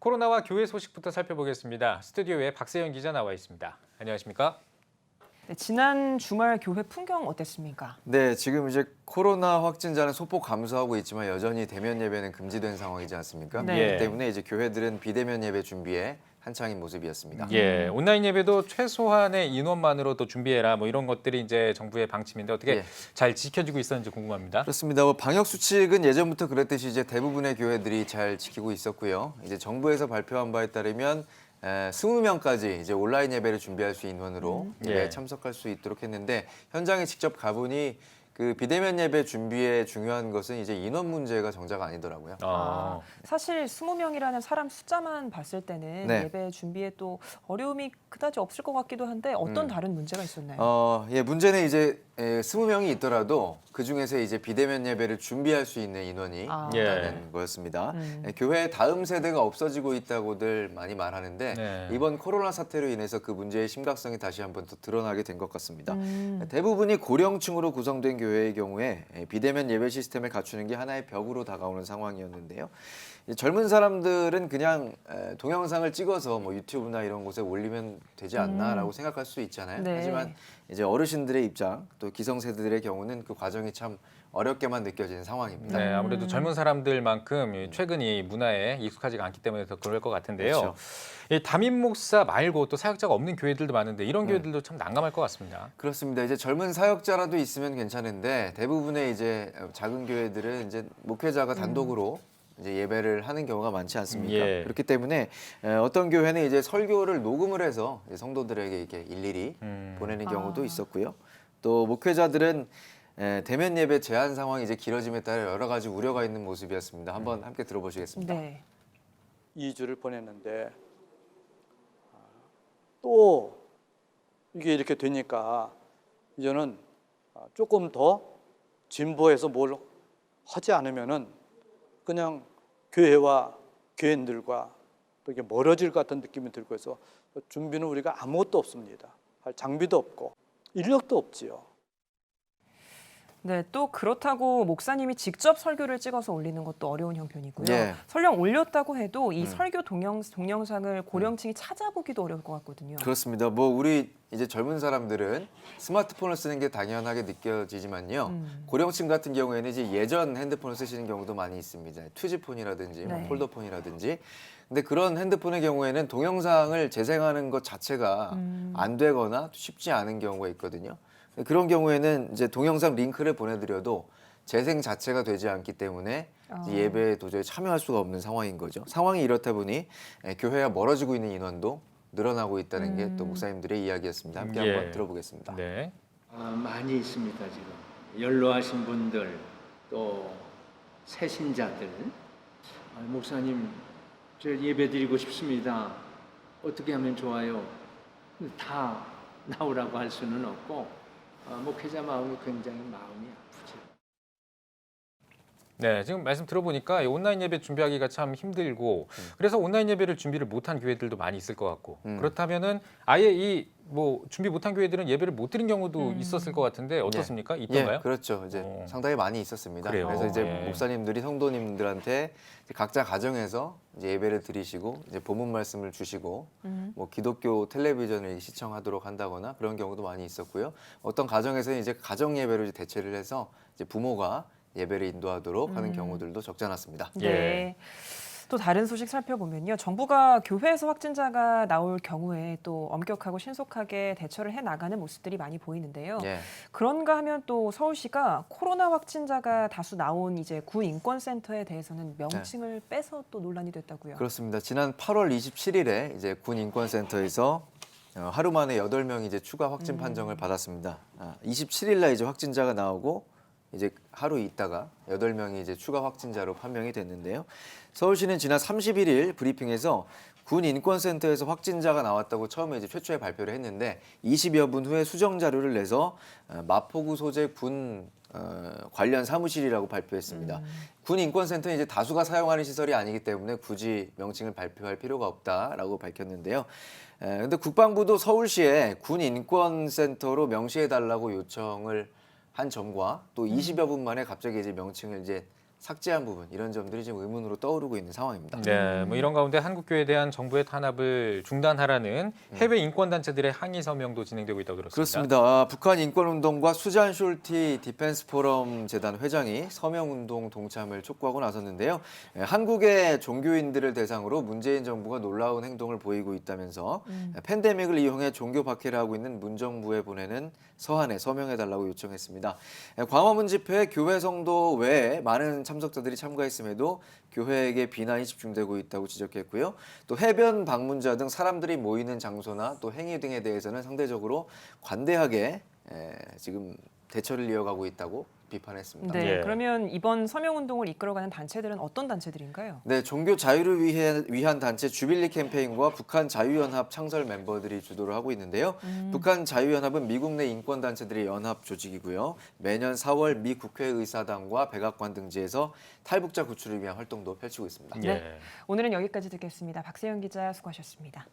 코로나와 교회 소식부터 살펴보겠습니다. 스튜디오에 박세영 기자 나와 있습니다. 안녕하십니까? 네, 지난 주말 교회 풍경 어땠습니까? 네, 지금 이제 코로나 확진자는 소폭 감소하고 있지만 여전히 대면 예배는 금지된 상황이지 않습니까? 네. 그렇기 때문에 이제 교회들은 비대면 예배 준비에 한창인 모습이었습니다. 예, 온라인 예배도 최소한의 인원만으로도 준비해라 뭐 이런 것들이 이제 정부의 방침인데 어떻게 잘 지켜지고 있었는지 궁금합니다. 그렇습니다. 방역 수칙은 예전부터 그랬듯이 이제 대부분의 교회들이 잘 지키고 있었고요. 이제 정부에서 발표한 바에 따르면 20명까지 이제 온라인 예배를 준비할 수 있는 인원으로 예배에 참석할 수 있도록 했는데 현장에 직접 가보니 그 비대면 예배 준비에 중요한 것은 이제 인원 문제가 정작 아니더라고요. 사실 20명이라는 사람 숫자만 봤을 때는 네. 예배 준비에 또 어려움이 그다지 없을 것 같기도 한데 어떤 다른 문제가 있었나요? 문제는 이제 20명이 있더라도 그 중에서 이제 비대면 예배를 준비할 수 있는 인원이 있다는 거였습니다. 교회 다음 세대가 없어지고 있다고들 많이 말하는데 이번 코로나 사태로 인해서 그 문제의 심각성이 다시 한번 더 드러나게 된 것 같습니다. 대부분이 고령층으로 구성된 교회의 경우에 비대면 예배 시스템을 갖추는 게 하나의 벽으로 다가오는 상황이었는데요. 젊은 사람들은 그냥 동영상을 찍어서 뭐 유튜브나 이런 곳에 올리면 되지 않나라고 생각할 수 있잖아요. 네. 하지만 이제 어르신들의 입장, 또 기성세대들의 경우는 그 과정이 참 어렵게만 느껴지는 상황입니다. 네, 아무래도 젊은 사람들만큼 최근 이 문화에 익숙하지가 않기 때문에 더 그럴 것 같은데요. 그렇죠. 이 담임 목사 말고 또 사역자가 없는 교회들도 많은데 이런 교회들도 참 난감할 것 같습니다. 그렇습니다. 이제 젊은 사역자라도 있으면 괜찮은데 대부분의 이제 작은 교회들은 이제 목회자가 단독으로 이제 예배를 하는 경우가 많지 않습니까? 그렇기 때문에 어떤 교회는 이제 설교를 녹음을 해서 이제 성도들에게 이렇게 일일이 보내는 경우도 있었고요. 또 목회자들은 대면 예배 제한 상황이 이제 길어짐에 따라 여러 가지 우려가 있는 모습이었습니다. 한번 함께 들어보시겠습니다. 네. 2주를 보냈는데 또 이게 이렇게 되니까 이제는 조금 더 진보해서 뭘 하지 않으면은 그냥 교회와 교인들과 또 이게 멀어질 것 같은 느낌이 들고 해서 준비는 우리가 아무것도 없습니다. 할 장비도 없고 인력도 없지요. 네, 또 그렇다고 목사님이 직접 설교를 찍어서 올리는 것도 어려운 형편이고요. 네. 설령 올렸다고 해도 이 설교 동영상을 고령층이 찾아보기도 어려울 것 같거든요. 그렇습니다. 뭐 우리 이제 젊은 사람들은 스마트폰을 쓰는 게 당연하게 느껴지지만요. 고령층 같은 경우에는 이제 예전 핸드폰을 쓰시는 경우도 많이 있습니다. 투지폰이라든지 뭐 폴더폰이라든지. 근데 그런 핸드폰의 경우에는 동영상을 재생하는 것 자체가 안 되거나 쉽지 않은 경우가 있거든요. 그런 경우에는 이제 동영상 링크를 보내드려도 재생 자체가 되지 않기 때문에 예배에 도저히 참여할 수가 없는 상황인 거죠. 상황이 이렇다 보니 교회와 멀어지고 있는 인원도 늘어나고 있다는 게 또 목사님들의 이야기였습니다. 함께 한번 들어보겠습니다. 네. 많이 있습니다. 지금 연로하신 분들 또 새신자들 목사님 저 예배드리고 싶습니다. 어떻게 하면 좋아요? 다 나오라고 할 수는 없고 목회자 마음이 굉장히 마음이 아프죠. 네, 지금 말씀 들어보니까 이 온라인 예배 준비하기가 참 힘들고 그래서 온라인 예배를 준비를 못한 교회들도 많이 있을 것 같고 그렇다면은 아예 이 뭐 준비 못한 교회들은 예배를 못 드린 경우도 있었을 것 같은데 어떻습니까? 있던가요? 예, 그렇죠. 이제 상당히 많이 있었습니다. 그래요? 그래서 이제 목사님들이 성도님들한테 각자 가정에서 이제 예배를 드리시고 이제 본문 말씀을 주시고 뭐 기독교 텔레비전을 시청하도록 한다거나 그런 경우도 많이 있었고요. 어떤 가정에서는 이제 가정 예배로 대체를 해서 이제 부모가 예배를 인도하도록 하는 경우들도 적지 않았습니다. 네. 또 다른 소식 살펴보면요. 정부가 교회에서 확진자가 나올 경우에 또 엄격하고 신속하게 대처를 해나가는 모습들이 많이 보이는데요. 그런가 하면 또 서울시가 코로나 확진자가 다수 나온 이제 군인권센터에 대해서는 명칭을 빼서 또 논란이 됐다고요. 그렇습니다. 지난 8월 27일에 이제 군인권센터에서 하루 만에 8명이 이제 추가 확진 판정을 받았습니다. 27일 날 이제 확진자가 나오고 이제 하루 있다가 8명이 이제 추가 확진자로 판명이 됐는데요. 서울시는 지난 31일 브리핑에서 군 인권센터에서 확진자가 나왔다고 처음에 이제 최초에 발표를 했는데 20여 분 후에 수정 자료를 내서 마포구 소재 군 관련 사무실이라고 발표했습니다. 군 인권센터는 이제 다수가 사용하는 시설이 아니기 때문에 굳이 명칭을 발표할 필요가 없다라고 밝혔는데요. 근데 국방부도 서울시에 군 인권센터로 명시해달라고 요청을 한 점과 또 20여 분 만에 갑자기 이제 명칭을 이제 삭제한 부분 이런 점들이 지금 의문으로 떠오르고 있는 상황입니다. 네, 뭐 이런 가운데 한국교회에 대한 정부의 탄압을 중단하라는 해외 인권 단체들의 항의 서명도 진행되고 있다고 들었습니다. 그렇습니다. 북한 인권운동과 수잔 숄티 디펜스 포럼 재단 회장이 서명운동 동참을 촉구하고 나섰는데요. 한국의 종교인들을 대상으로 문재인 정부가 놀라운 행동을 보이고 있다면서 팬데믹을 이용해 종교 박해를 하고 있는 문정부에 보내는 서한에 서명해달라고 요청했습니다. 광화문 집회에 교회 성도 외에 많은 참석자들이 참가했음에도 교회에게 비난이 집중되고 있다고 지적했고요. 또 해변 방문자 등 사람들이 모이는 장소나 또 행위 등에 대해서는 상대적으로 관대하게 지금 대처를 이어가고 있다고 비판했습니다. 네, 예. 그러면 이번 서명운동을 이끌어가는 단체들은 어떤 단체들인가요? 네, 종교 자유를 위한 단체 주빌리 캠페인과 북한 자유연합 창설 멤버들이 주도를 하고 있는데요. 북한 자유연합은 미국 내 인권 단체들의 연합 조직이고요. 매년 4월 미 국회의사당과 백악관 등지에서 탈북자 구출을 위한 활동도 펼치고 있습니다. 네. 오늘은 여기까지 듣겠습니다. 박세영 기자 수고하셨습니다.